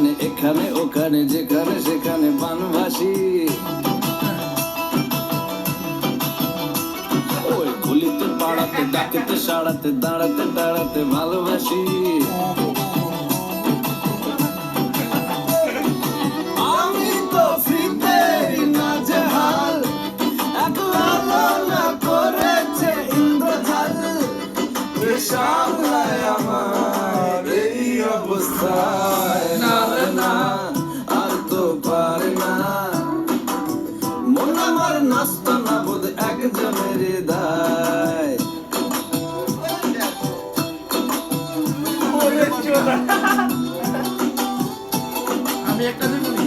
সেখানে এখানে ওখানে যেখানে সেখানে বানভাসি ওই গুলিতে পাড়াতে ডাকেতে সাড়াতে দাঁড়াতে দাঁড়াতে ভালোবাসি আমি তো ফ্রিতে নাজেহাল একলা লালা করেছে ইন্দ্রজাল সামলায় আমার এই অবস্থায় না রে না আর তো পারে না মন আমার নাস্তা না বোধ একজনের দায় আমি একটা দিন বলি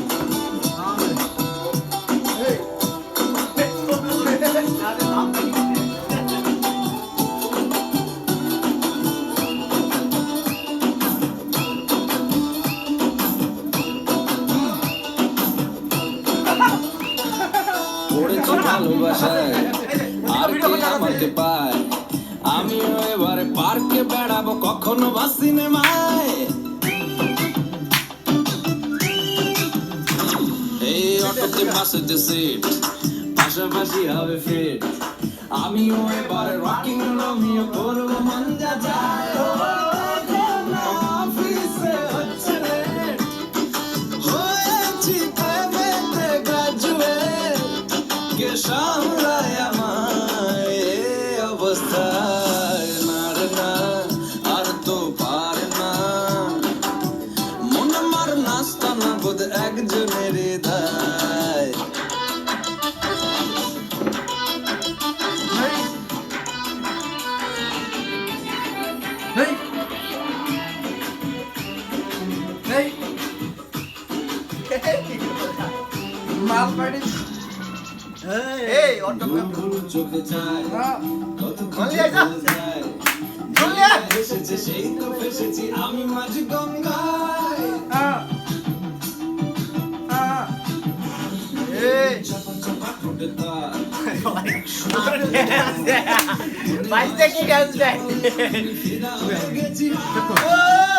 পড়েছি ভালোবাসায় আর কে আমাকে পায় আমিও এবারে পার্কে বেড়াবো কখনো বা সিনেমায় এই অটোতে বাসেতে সিট পাশাপাশি হবে ফিট আমিও এবারে রকিং রোমিও করবো মঞ্জা যায় অফিসে হচ্ছে লেট হয়েছি প্রেমেতে গ্রাজুয়েট কে সামলায় আমায় এই অবস্থায় না রে না আর তো পারে না মন আমার নাস্তা না বোধ একজনের দায় হেই হেই মাল পাড়ি এই অটো ভুল চোখে যায় কত চলে যা। যায় চলে আয়। এসেছে সেই তো ফেসেছি আমি মাঝ গঙ্গায় এই চাপা চাপা ঠোঁটে তার বাইতে কি ডান্স দেয় ফিদা হয়ে গেছি ও